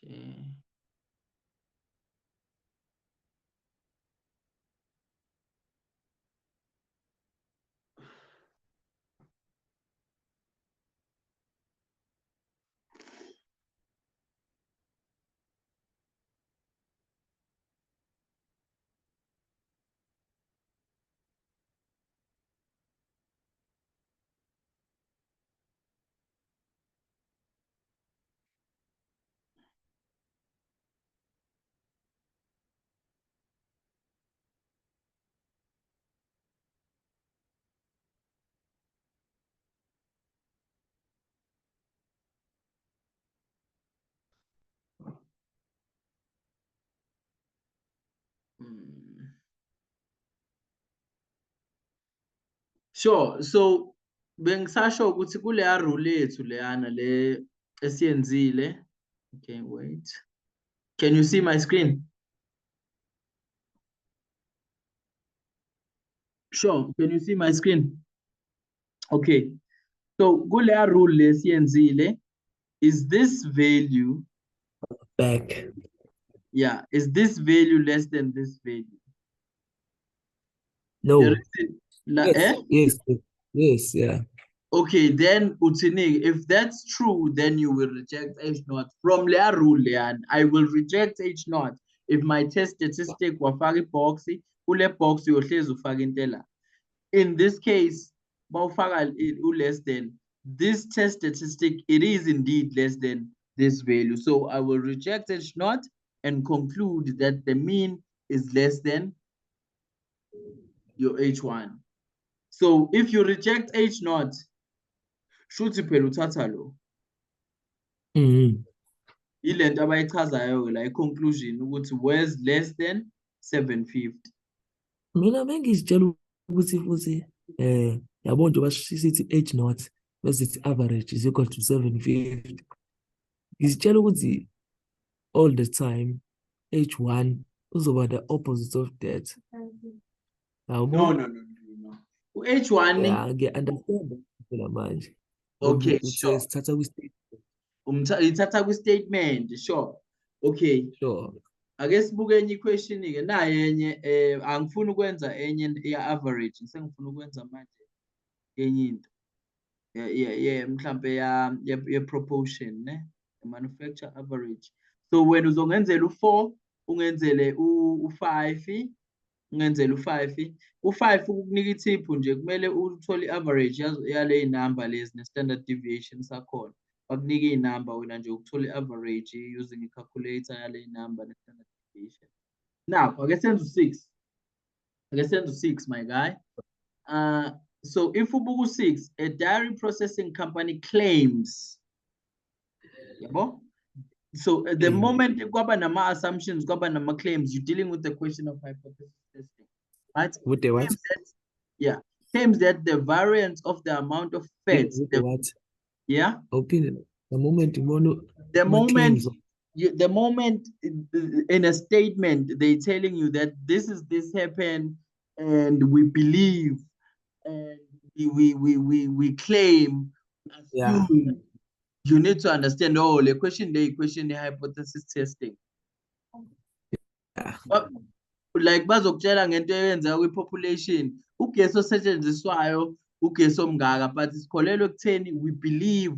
Okay. Sure. So bengisasho ukuthi kuleya rule yethu leyana le esiyenzile. Okay, wait. Can you see my screen? Sure. Can you see my screen? Okay. So kuleya rule lesiyenzile, is this value, Back. yeah, is this value less than this value? No. There is Yes, yes, yeah. Okay, then utsini, if that's true, then you will reject H naught. From their rule, I will reject H naught if my test statistic wafaka box, ule box yohlezi ufaka into la. In this case, bawufaka less than this test statistic, it is indeed less than this value. So I will reject H naught and conclude that the mean is less than your H1. So if you reject H naught, shuthi phela uthatha lo. Ile nto abayichazayo la i-conclusion ukuthi was less than 750. Mina bengizitshela ukuthi futhi yabo nje basithi H naught bese average is equal to 750. Ngizitshela ukuthi all the time H1 uzoba the opposite of that. No. U-H1, Yeah, ngiya-understand phela manje. okay, Uthe sure. sithatha kwi-state. Ithatha kwi-statement, sure. Okay. Sure. Ake sibuke enye i-question-ke, nayo enye angifuni ukwenza enye ya-average, sengifuna ukwenza manje enye into. Mhlampe ye-proportion, ne? Manufacture average. So wena uzongenzela u-4, ungenzele u-5, ungenzele u-5. U-5 ukukunika ithiphu nje kumele uthole i-average yale y'namba lezi ne-standard deviation sakhona. Bakunika iy'namba wena nje ukuthola i-average using i-calculator yale y'namba ne-standard deviation. Now, ake senze u-6. Ake senze u-6, my guy. So if ubuku 6, a dairy processing company claims, yabo? So at the moment kwaba nama assumptions, kwaba nama claims, you're dealing with the question of hypothesis testing, right? With the what? Claims that the variance of the amount of fat. With the what? Yeah. Opinion. The moment you want to. The moment in a statement they're telling you that this happened and we believe and we claim, assume, you need to understand, the question the hypothesis testing. Like bazokutshela ngento eyenzeka kwi-population, ugesi osetshenziswayo ugesi omngaka, but isikholelwa ekutheni we believe,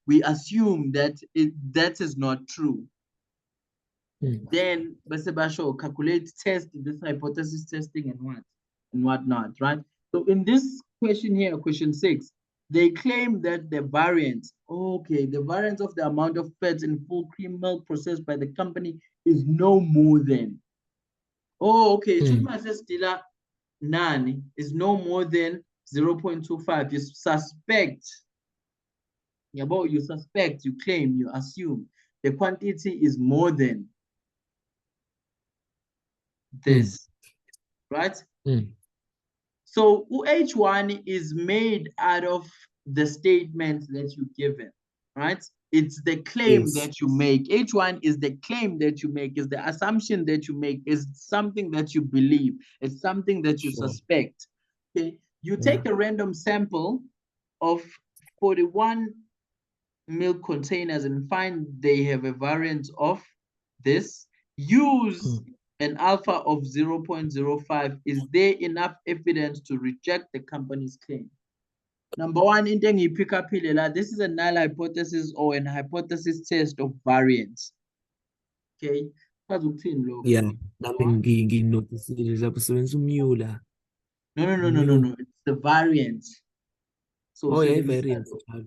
we assume that that is not true. Then bese basho calculate, test this hypothesis testing and what not, right? So in this question here, question 6, they claim that the variance, the variance of the amount of fat in full cream milk processed by the company is no more than, Chutma nani is no more than 0.25. You suspect, you suspect, you claim, you assume the quantity is more than this, right? So H1 is made out of the statement that you given, right? It's the claim that you make. H1 is the claim that you make, is the assumption that you make, is something that you believe, it's something that you suspect. Okay, you take a random sample of 41 milk containers and find they have a variance of this, use an alpha of 0.05. Is there enough evidence to reject the company's claim? Number one, into pick up here, this is a null hypothesis or an hypothesis test of variance. Okay. Yeah, nami nginotisile lapho usebenzisa umyula. No. It's the variance. So Oh, yeah, variance. Yeah,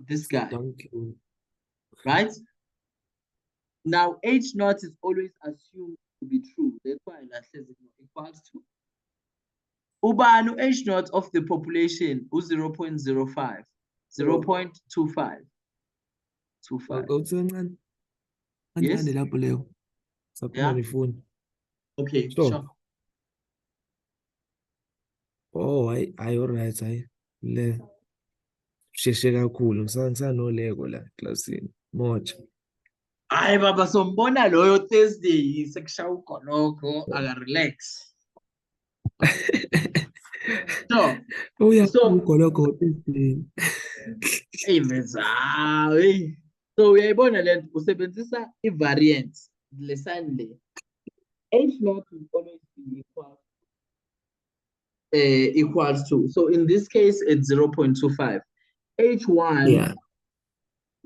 this guy. Thank you. Right? Now, H naught is always assumed to be true. That's why that says it equals to. Ubanu H naught of the population is 0.05, 0.25. 25. Yes? Yeah. Okay, sure. Oh, I all right, le sheshe kakhulu ngisanoleko la eklasini moja. Hayi baba sombona loyo Thursday sekushaya ugonoko aka-relax. So ugonoko Thursday. Hey meza, hey. So uyayibona le nto usebenzisa i-variance le sign le. H naught will always be equals to. So in this case it's 0.25. H1 Yeah.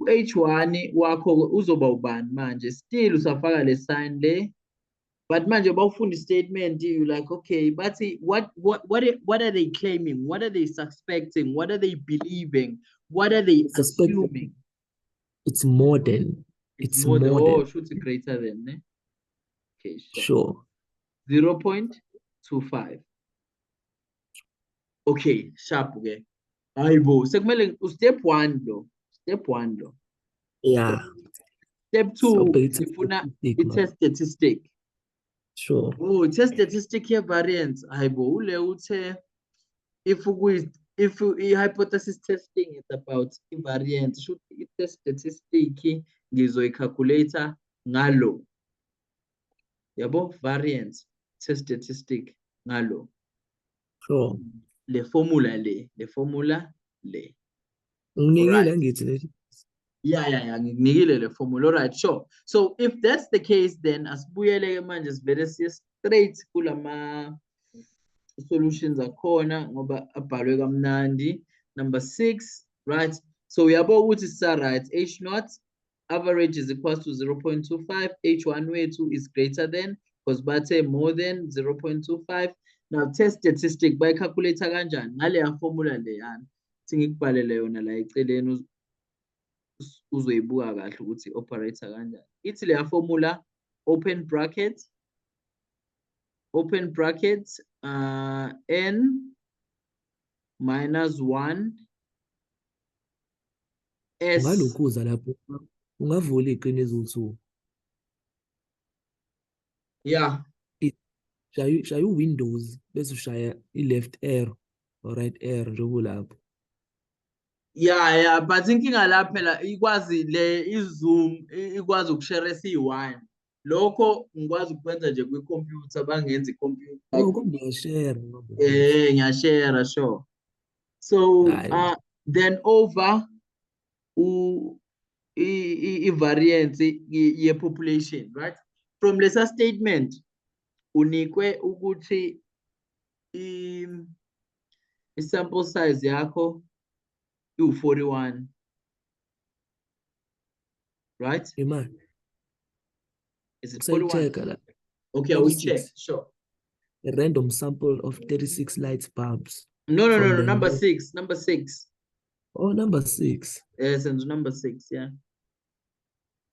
H1 wakho uzoba ubani manje, still usafaka le sign le, but manje bawufunda statement you like, okay, but what are they claiming, what are they suspecting, what are they believing, what are they assuming? It's more than. It's more than. Oh, should be greater than, ne? Okay, sure. 0.25. Okay, sharp, okay. Ayibo, sekumele step 1 lo. Step 1 lo. Yeah. Step 2, ifuna i-test statistic. Sure. Oh, test statistic here variance. Ayibo, ule uthe if i-hypothesis testing is about invariance, should i-test statistic ngizoyi-calculator ngalo. Yabo, variance, test statistic ngalo. Sure. Le formula le. Yeah, ngikunikile le formula. All right, sure. So if that's the case, then asibuyele manje sivele siye straight kulama solutions akhona ngoba abhalwe kamnandi. Number 6, right? So uyabo ukuthi sa right, H naught average is equals to 0.25. H1 wethu is greater than, because bathe more than 0.25. Now test statistic by calculator kanjani ngale formula leyana. Singikubhalele yona la eceleni uzoyibuka kahle ukuthi operator kanjani. Ithi le formula open bracket n minus 1 s. Ungalukhuza lapho ungavula iqini eziwu-2. Yeah. Shaya u-Windows bese ushaya i-left arrow or right arrow njengolapho. Yeah, but inkinga la phela ikwazi le iZoom ikwazi ukushare esi1. Lokho ngikwazi ukwenza nje kwi-computer bangenza i-computer. Oh, kodwa uyashare. Ngiyashare, sure. So then over i-variance ye-population, right? From lesser statement unikwe ukuthi i-sample size yakho u41, right? Imali. Is it 41? Okay, we check. Sure. A random sample of 36 light bulbs. No, number 6. Oh, number 6. Yes, and number 6, yeah.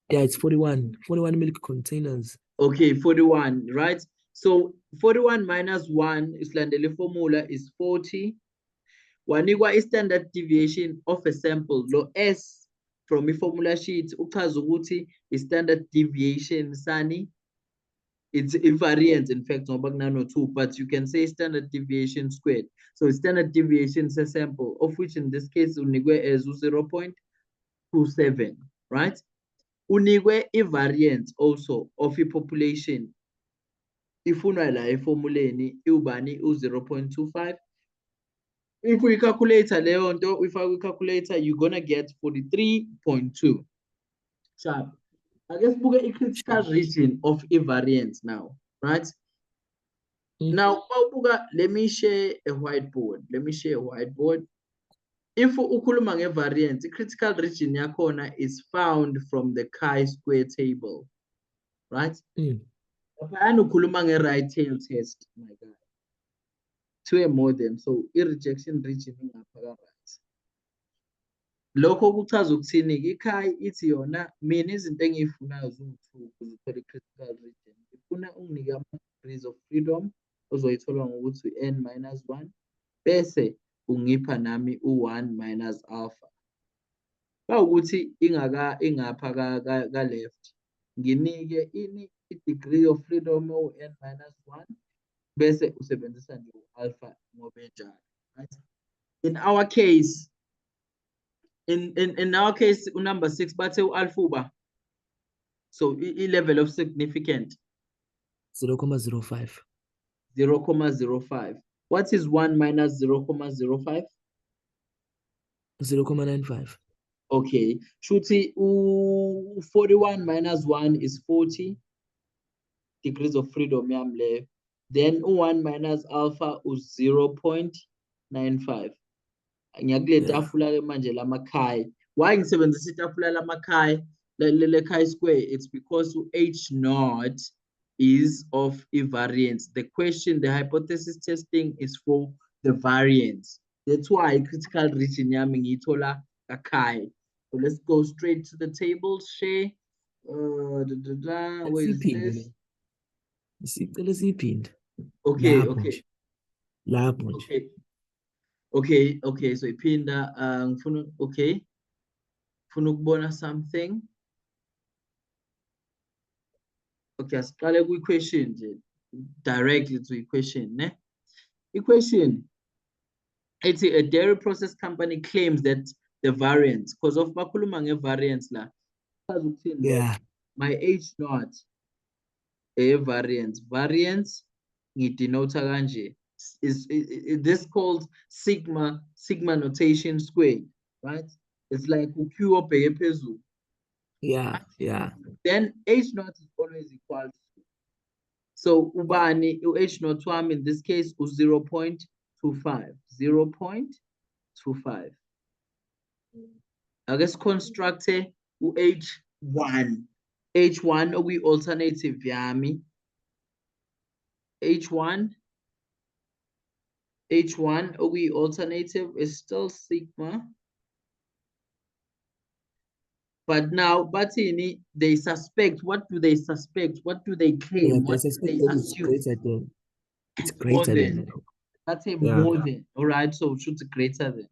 Yeah, it's 41. 41 milk containers. Okay, 41, right? So 41 minus 1 islandele formula is 40. Wanikwa i-standard deviation of a sample, lo S from i-formula sheet, uchaza ukuthi i-standard deviation sani, it's invariance in fact, ngoba kunano 2, but you can say standard deviation squared. So standard deviation is a sample, of which in this case unikwe as 0.27, right? Unikwe i-variance also of i-population. Ifunwa la eformuleni ubani u 0.25. If we calculate leyo nto, if I calculator, you're gonna get 43.2. Sharp. I guess we get a critical region of invariance now, right? Now, let me share a whiteboard. If ukhuluma nge-variance, i-critical region yakhona is found from the chi-square table, right? Laphayana ukhuluma nge-right tail test, my guy. Two more than, so i-rejection region ingapha ka-right. Lokho kuchaza ukuthini-ke, i-chi ithi yona mina izinto engiyifunayo ziwu-2 ukuze uthole i-critical region. Ngifuna unginike ama-degrees of freedom ozoyithola ngokuthi n-1 bese ungipha nami u-1 minus alpha. Bawukuthi ingapha ka-left, nginike i-degree of freedom n-1 bese usebenzisa nje u-alpha ngoba enjalo, right? In our case, number 6 bathe u-alpha uba, so i-level of significant 0.05. 0.05. What is 1 minus 0.05? 0.95. Okay, shuthi 41 minus 1 is 40 degrees of freedom yami leyo. Then 1 minus alpha is 0.95. Ngiyakule tafula ke manje lama-chi. Why ngisebenzisa itafula lama-chi le chi-square? It's because H naught is of invariance. The question, the hypothesis testing is for the variance. That's why critical region yami ngiyithola ka-chi. So let's go straight to the table. Share. Where is this? Sicela siyiphinde. Okay, Lapho okay. nje. Lapho nje. Okay, so iphinda ngifuna ukubona something. Okay, asiqale kwi-question nje, directly to i-question, ne? I-question ethi a dairy process company claims that the variance, because of bakhuluma nge-variance la, chaza ukuthini Yeah. my H naught variance ngidenote kanje is this called sigma notation squared, right? It's like Q obheke phezulu. Yeah. Then H naught is always equal to, so ubani H naught wami in this case is 0.25. 0.25. I guess construct H1. H1 okuyi-alternative yami. H1 okuyi-alternative is still sigma. But now, bathini, they suspect. What do they suspect? What do they claim? Yeah, What they do they suspect that it's assume? greater than. It's More greater than. than. That's a Yeah. more than. All right, so it should be greater than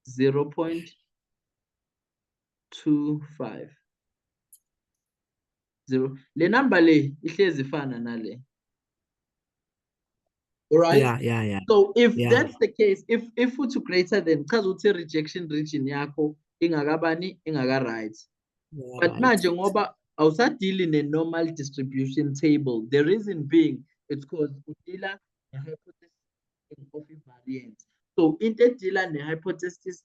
0.25. Le number le ihlezi ifana nale. All right. Yeah. So if Yeah. that's the case, if it's greater than, because uthi rejection region yakho ingakabani ingaka-right. But manje ngoba awusadili ne-normal distribution table. The reason being, it's because udila ne-hypothesis of invariance. So into edila ne-hypothesis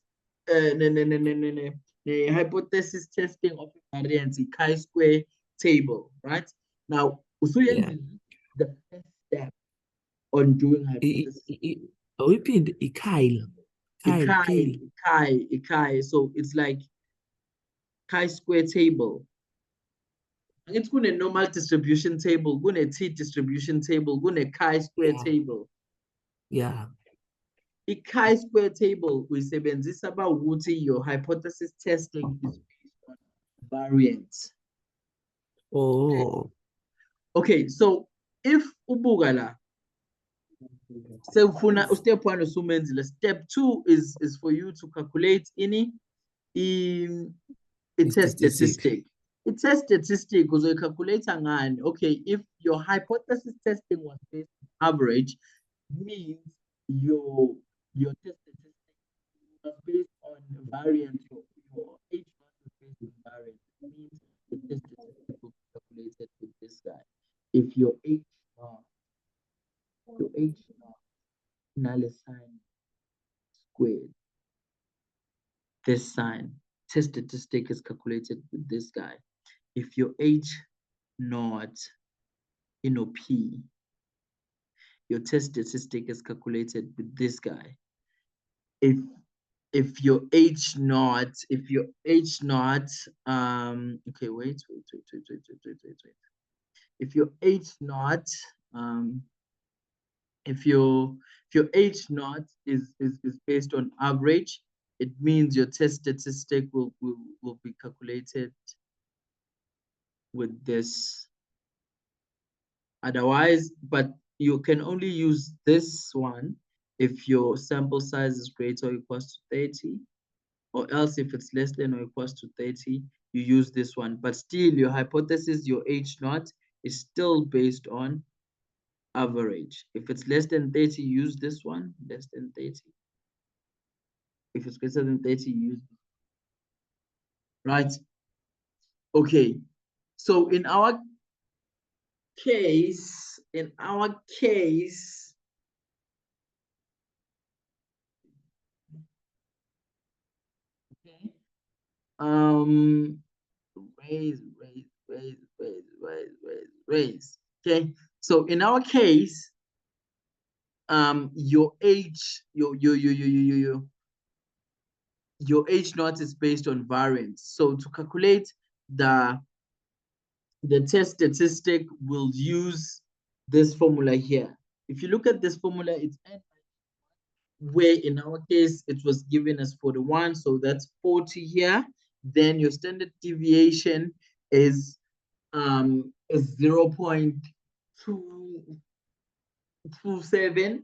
hypothesis testing of invariance, chi-square table, right? Now, Yeah. the first step on doing hypothesis. Awuyiphinde i-Kyle. Chi. So it's like chi-square table. It's a normal distribution table, a T distribution table, a chi-square table. Yeah. A chi-square table uyisebenzisa ukuthi your hypothesis testing is based on variance. Oh. Okay, so if ubuka la, step 1 usumenzile, step 2 is for you to calculate a test statistic. It's a statistic because you calculate ngani. Okay, if your hypothesis testing was based on average, means your test statistic was based on variance. Your H naught is based on variance. It means the test statistic will be calculated with this guy. If your H naught null sign squared. This sign, test statistic is calculated with this guy. If your H naught, P, your test statistic is calculated with this guy. If your H naught, okay, wait. If your H naught, if your H naught is based on average, it means your test statistic will be calculated with this. Otherwise, but you can only use this one if your sample size is greater or equals to 30, or else if it's less than or equals to 30, you use this one. But still, your hypothesis, your H naught, is still based on average. If it's less than 30, use this one, less than 30. If it's greater than 30, use this. Right? Okay. So in our case, okay, raise. Okay, so in our case, your H, your H naught is based on variance. So to calculate the test statistic, we'll use this formula here. If you look at this formula, it's where in our case it was given as 41, so that's 40 here. Then your standard deviation is 0.227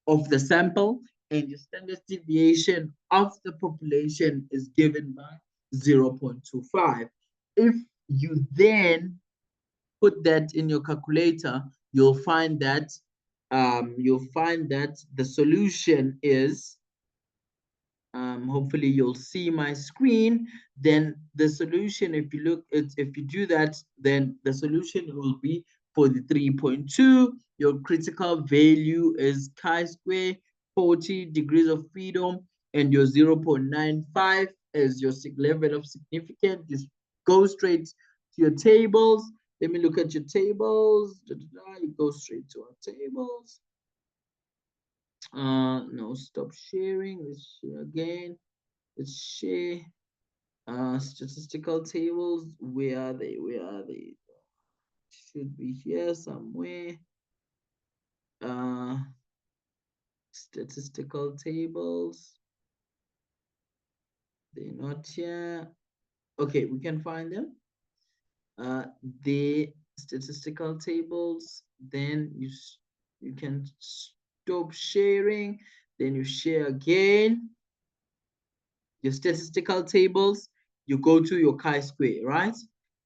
of the sample, and your standard deviation of the population is given by 0.25. If you then put that in your calculator, you'll find that the solution is, hopefully you'll see my screen. Then the solution, if you do that, then the solution will be 43.2. Your critical value is chi-square, 40 degrees of freedom, and your 0.95 is your level of significance. Just go straight to your tables. Let me look at your tables. You go straight to our tables. No, stop sharing. Let's share again. Let's share statistical tables. Where are they? Should be here somewhere. Statistical tables. They're not here. Okay, we can find them. The statistical tables. Then you can stop sharing. Then you share again. Your statistical tables, you go to your chi-square, right?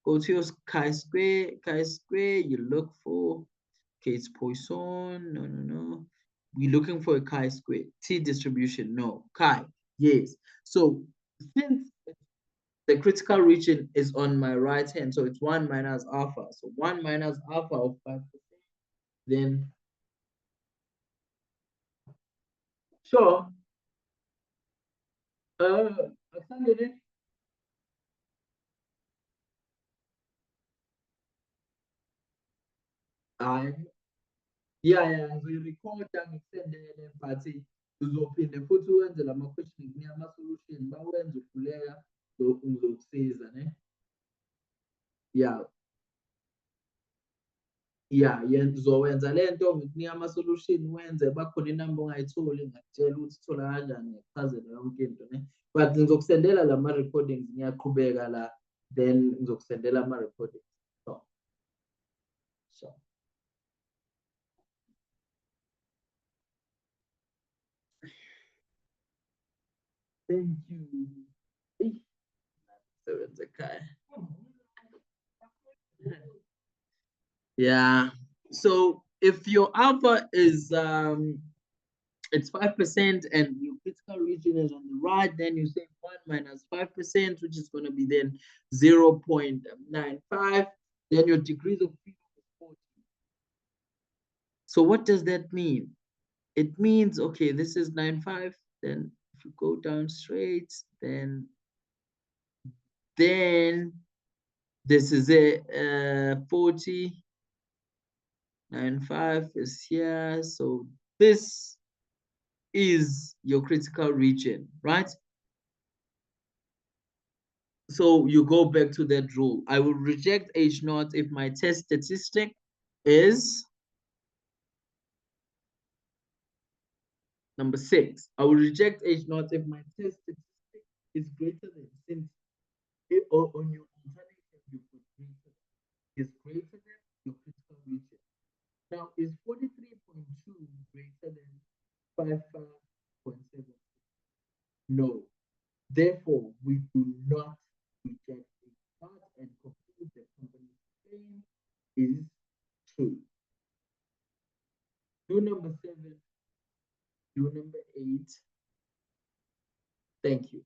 Go to your chi-square, you look for, okay, it's Poisson, no. We're looking for a chi-square, T distribution, no, chi, yes. So since the critical region is on my right hand, so it's 1 minus alpha. So 1 minus alpha of 5%, then sure. I can't get it. Yeah, ngizoyirekhoda ngikusendele but uzophinde futhi wenze lama-question ngikunike ama-solution. Mawenza ukhuleka ngizokusiza, ne? Uzowenza le nto ngikunika ama-solution wenze, bakhona inamba ongayitholi ngakutshela ukuthi ithola kanjani, ngikuchazele yonke into, ne? But ngizokusendela lama-recordings, ngiyaqhubeka la, then ngizokusendela ama-recordings. So. Thank you. Yeah. So if your alpha is it's 5% and your critical region is on the right, then you say 1 minus 5%, which is going to be then 0.95. Then your degrees of freedom is 40. So what does that mean? It means, okay, this is 95, then if you go down straight, then this is a 40.95 is here. So this is your critical region, right? So you go back to that rule. I will reject H0 if my test statistic is number 6. I will reject H0 if my test statistic is greater than, since or on your alternative you put greater than, is greater than your critical region. Now, is 43.2 greater than 55.7? No. Therefore, we do not reject it and conclude the company's claim is true. Do number 7, do number 8. Thank you.